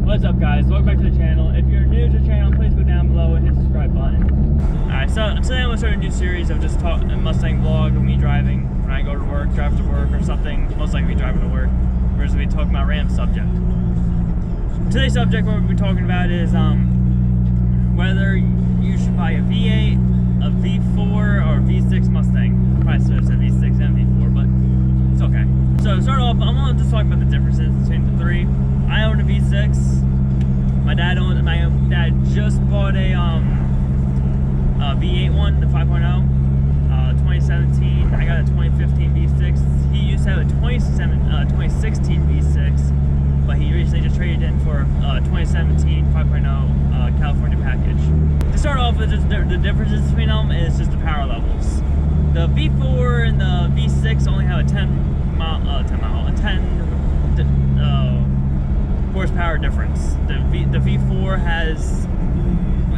What's up, guys? Welcome back to the channel. If you're new to the channel, please go down below and hit the subscribe button. Alright, so today I'm going to start a new series of just a Mustang vlog of me driving when I go to work, drive to work, or something. Most likely driving to work. We're just going to be talking about a random subject. Today's subject, what we'll be talking about is whether you should buy a V8, a V4, or a V6 Mustang. Probably should have said V6 and V4, but it's okay. So to start off, I'm going to just talk about the differences between the three. I own a V6. My dad just bought a V8 one, the 5.0, 2017. I got a 2015 V6. He used to have a 2016 V6, but he recently just traded in for a 2017 5.0 California package. To start off with, just the differences between them is just the power levels. The V4 and the V6 only have a 10 horsepower difference. The V4 has,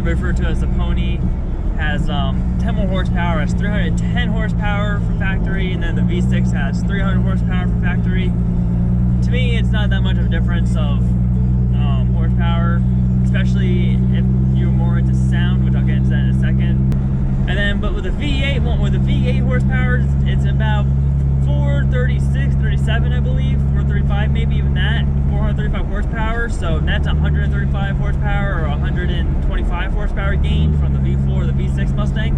referred to as the Pony, has 10 more horsepower, has 310 horsepower from factory, and then the V6 has 300 horsepower from factory. To me, it's not that much of a difference of horsepower, especially if you're more into sound, which I'll get into that in a second. And then, but with the V8 horsepower, it's about 436, 37, I believe, 435, maybe even that, 435 horsepower. So that's 135 horsepower or 125 horsepower gain from the V4 or the V6 Mustang,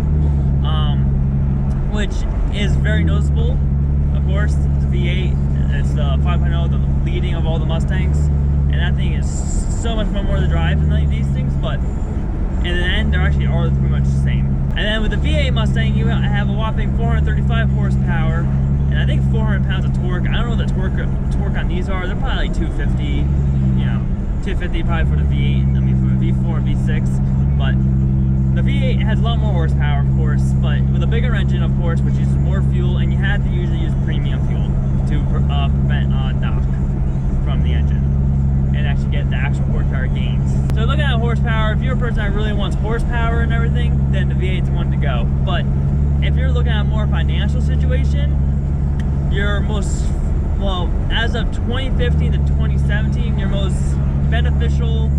which is very noticeable. Of course, it's the V8, it's the 5.0, the leading of all the Mustangs, and that thing is so much more to drive than like these things, but in the end, they're actually all pretty much the same. And then with the V8 Mustang, you have a whopping 435 horsepower, and I think 400 pounds of torque. I don't know what the torque on these are. They're probably like 250, you know, 250 probably for the V8, I mean for the V4 and V6, but the V8 has a lot more horsepower, of course, but with a bigger engine, of course, which uses more fuel, and you have to usually use premium fuel to prevent knock from the engine and actually get the actual horsepower gains. So looking at horsepower, if you're a person that really wants horsepower and everything, then the V8's the one to go. But if you're looking at a more financial situation, your most, well, as of 2015 to 2017, your most beneficial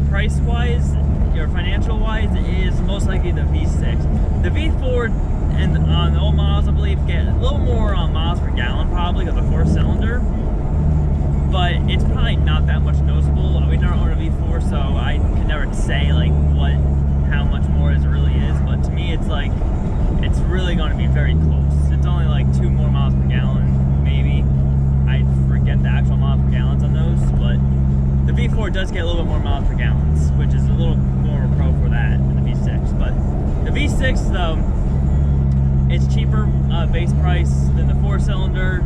price-wise, your financial-wise, is most likely the V6. The V4 and on the old models, I believe, get a little more miles per gallon probably because of the 4-cylinder, but it's probably not that much noticeable. We don't own a V4, so I can never say like how much more it really is, but to me it's like, it's really going to be very close. It's only like 2 more miles per gallon, maybe. I forget the actual miles per gallons on those, but the V4 does get a little bit more miles per gallons, which is a little more pro for that than the V6. But the V6, though, it's cheaper base price than the 4-cylinder.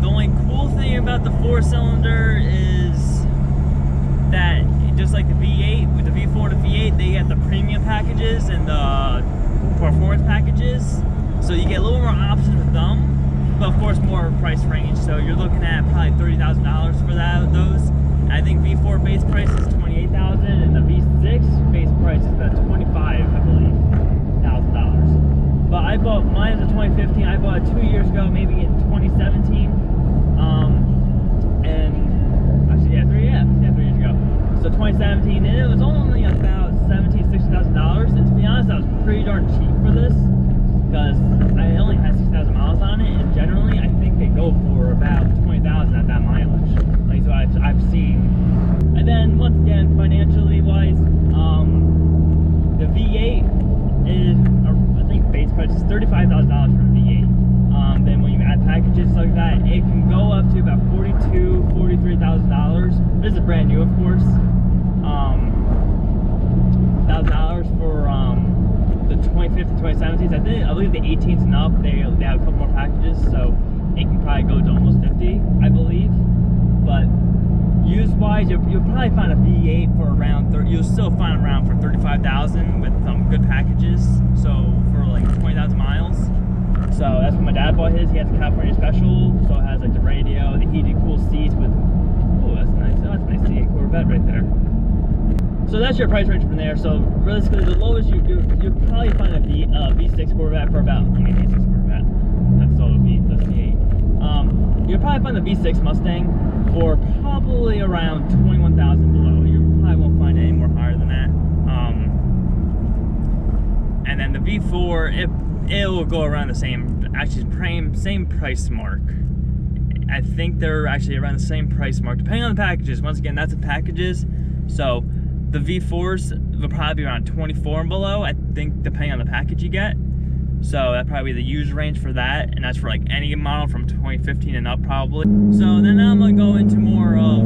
The only cool thing about the 4-cylinder is that, just like the V8, with the V4 to V8, they get the premium packages and the performance packages, so you get a little more options with them, but of course more price range. So you're looking at probably $30,000 for those. I think V4 base price is $28,000, and the V6 base price is about $25,000, I believe. But I bought mine in 2015. I bought it 2 years ago, maybe in 2017. And actually, 3 years ago. So 2017, and it was only about $60,000. And to be honest, that was pretty darn cheap for this, because I only had 6,000 miles on it, and generally I think they go for about 20,000 at that mileage. Like, so I've seen. And then once again, financially wise, the V8 is, I think base price is $35,000 for a V8. Then when you add packages like that, it can go up to about $42,000, $43,000. This is brand new, of course. $1,000 for the 2015, 2017s. I believe the 18s and up, they have a couple more packages, so it can probably go to almost 50, I believe. But use-wise, you'll probably find a V8 for around 30. You'll still find around for $35,000 with some good packages. So for like 20,000 miles. So that's when my dad bought his. He has a California Special, so it has like the radio, the heated, cool seats with. Oh, that's nice. That's a nice C8 Corvette right there. So that's your price range from there. So realistically, the lowest you'll probably find a V6 Corvette for about, V6 Corvette. That's all the V8. You'll probably find the V6 Mustang for probably around $21,000. V4, it will go around the same, actually same price mark. I think they're actually around the same price mark, depending on the packages. Once again, that's the packages. So the V4s will probably be around 24 and below, I think, depending on the package you get. So that'd probably be the used range for that, and that's for like any model from 2015 and up probably. So then now I'm gonna go into more of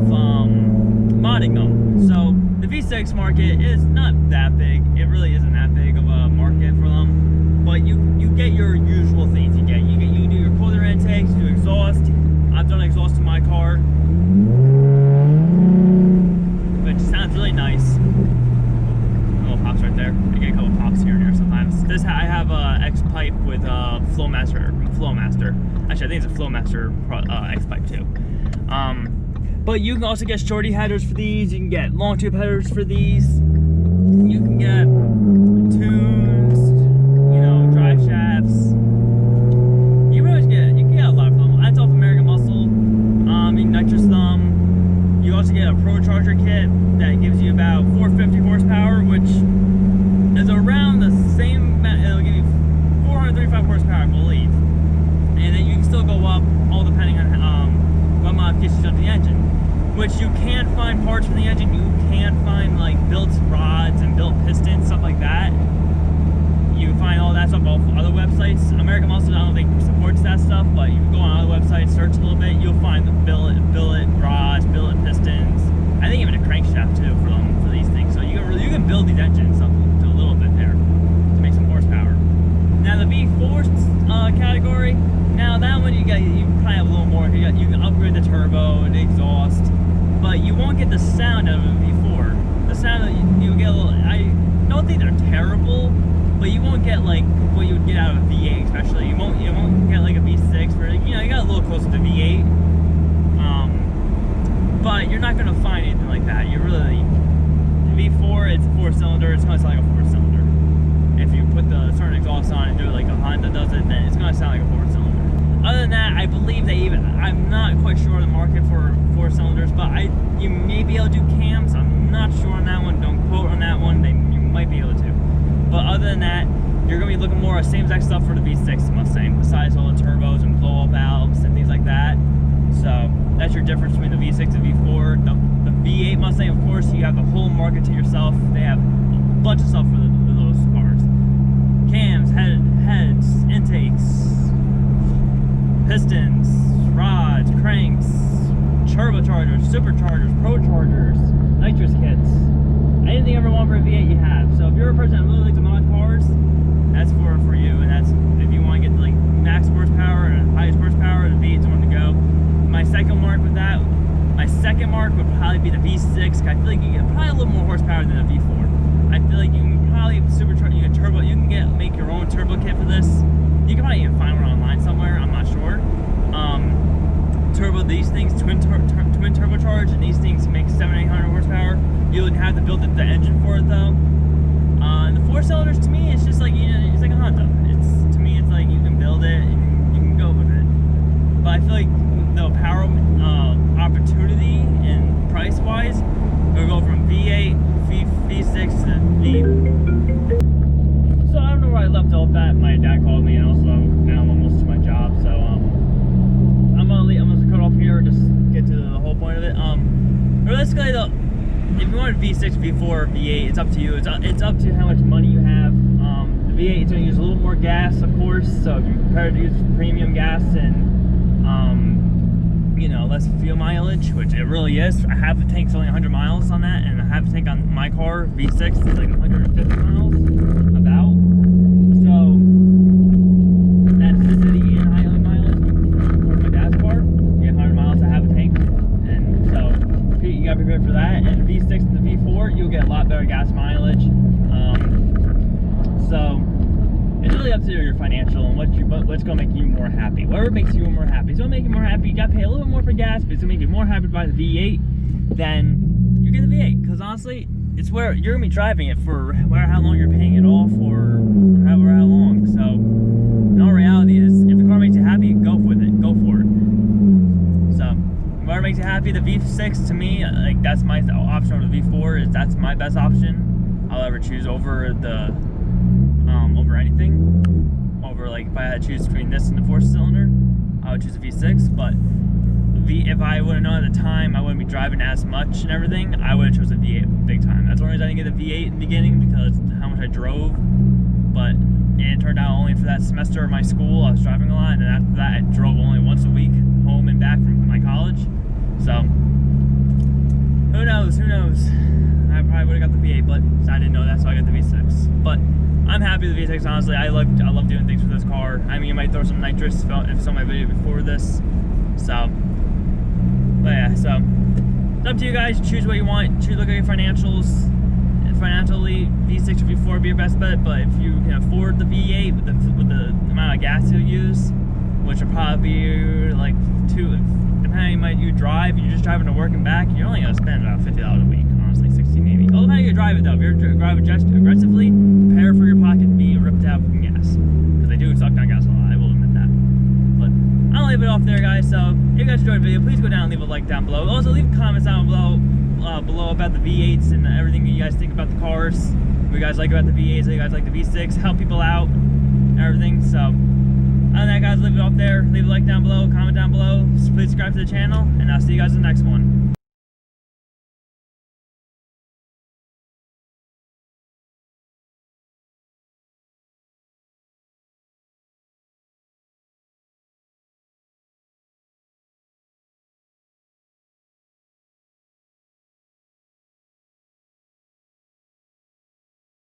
modding them. So the V6 market is not that big. It really isn't that big of a market for them. But you get your usual things. You do your cooler intakes, you do exhaust. I've done exhaust in my car, which sounds really nice. Little pops right there. I get a couple pops here and there sometimes. I have a X pipe with Flowmaster. Actually, I think it's a Flowmaster X pipe too. But you can also get shorty headers for these. You can get long tube headers for these. You can get tunes, drive shafts. You can get a lot of them. That's off American Muscle. You can nitrous them. You also get a Pro Charger kit that gives you about 450 horsepower, which is around the same. It'll give you 435 horsepower, I believe. And then you can still go up, all depending on what modifications of the engine. Which you can find parts for the engine. You can find like built rods and built pistons, stuff like that. You can find all that stuff on other websites. American Muscle, I don't think supports that stuff, but you can go on other websites, search a little bit. You'll find the billet rods, billet pistons. I think even a crankshaft too for these things. So you can build these engines up to a little bit there to make some horsepower. Now the V4 category. Now that one you probably have a little more. You can upgrade the turbo and the exhaust, but you won't get the sound out of a V4. The sound you get a little. I don't think they're terrible, but you won't get like what you would get out of a V8, especially. You won't get like a V6 where you got a little closer to V8. But you're not gonna find anything like that. The V4, it's a 4-cylinder. It's gonna sound like a 4-cylinder. If you put the certain exhaust on and do it like a Honda does it, then it's gonna sound like a 4-cylinder. Other than that, I believe I'm not quite sure of the market for 4-cylinders, but you may be able to do cams. I'm not sure on that one. Don't quote on that one. You might be able to. But other than that, you're gonna be looking more at same exact stuff for the V6 Mustang, besides all the turbos and blow-up valves and things like that. So that's your difference between the V6 and V4. The V8 Mustang, of course, you have the whole market to yourself. They have a bunch of stuff for those cars. Cams, heads, intakes, pistons, rods, cranks, turbochargers, superchargers, pro chargers, nitrous kits. Anything you ever want for a V8 you have. So if you're a person that really likes to mod cars, that's for you. And that's if you want to get like max horsepower and highest horsepower, the V8's the one to go. My second mark would probably be the V6. I feel like you get probably a little more horsepower than a V4. I feel like you can probably supercharge, you can make your own turbo kit for this. You can probably even find one online somewhere, I'm not sure. These things, twin turbocharge, and these things make 700-800 horsepower. You would have to build the engine for it though. And the 4-cylinders, to me, it's just like, it's like a Honda. To me, it's like you can build it and you can go with it. But I feel like the power opportunity and price-wise, it'll go from V8, V6 to V. So I don't know where I left off at. My dad called me, and also now I'm almost to my job. So I'm gonna cut off here. Just get to the whole point of it. Realistically, though, if you want a V6, V4, or V8, it's up to you. It's up to how much money you have. The V8 is going to use a little more gas, of course. So if you compare to use premium gas and less fuel mileage, which it really is. I have the tank's only 100 miles on that, and I have the tank on my car V6 it's like 150 miles about. So that's the city and high mileage for my dad's car. You get 100 miles, I have a tank, and so you got to be prepared for that. And the V6 and the V4, you'll get a lot better gas mileage. So it's really up to your financial and what's going to make you more happy. Whatever makes you more happy. It's going to make you more happy. You got to pay a little bit more for gas, but it's going to make you more happy to buy the V8 than you get the V8. Because honestly, it's where you're going to be driving it for how long you're paying it off or how long. So in all reality is, if the car makes you happy, go with it. Go for it. So whatever makes you happy, the V6 to me, like that's my option over the V4. That's my best option I'll ever choose over the over anything. Over, like, if I had to choose between this and the 4-cylinder, I would choose a V6. But if I would have known at the time I wouldn't be driving as much and everything, I would have chosen a V8 big time. That's the only reason I didn't get the V8 in the beginning, because how much I drove. But it turned out only for that semester of my school I was driving a lot, and then after that I drove only once a week home and back from my college. So who knows? I probably would have got the V8, but I didn't know that, so I got the V6. But I'm happy with the V6, honestly. I love doing things with this car. I mean, you might throw some nitrous if you saw my video before this. So, but yeah, so it's up to you guys. Choose what you want. Look at your financials. Financially, V6 or V4 would be your best bet, but if you can afford the V8 with the amount of gas you'll use, which will probably be like depending on you drive, you're just driving to work and back, you're only gonna spend about $50 a week, honestly, 60 maybe. All depending on you drive it though. If you're driving just aggressively, prepare for your pocket to be ripped out from gas, because they do suck down gas a lot, I will admit that. But I'll leave it off there, guys. So if you guys enjoyed the video, please go down and leave a like down below. Also, leave comments down below about the V8s and everything you guys think about the cars. What you guys like about the V8s, what you guys like the V6, help people out and everything. So other than that, guys, leave it off there. Leave a like down below, comment down below, please subscribe to the channel, and I'll see you guys in the next one.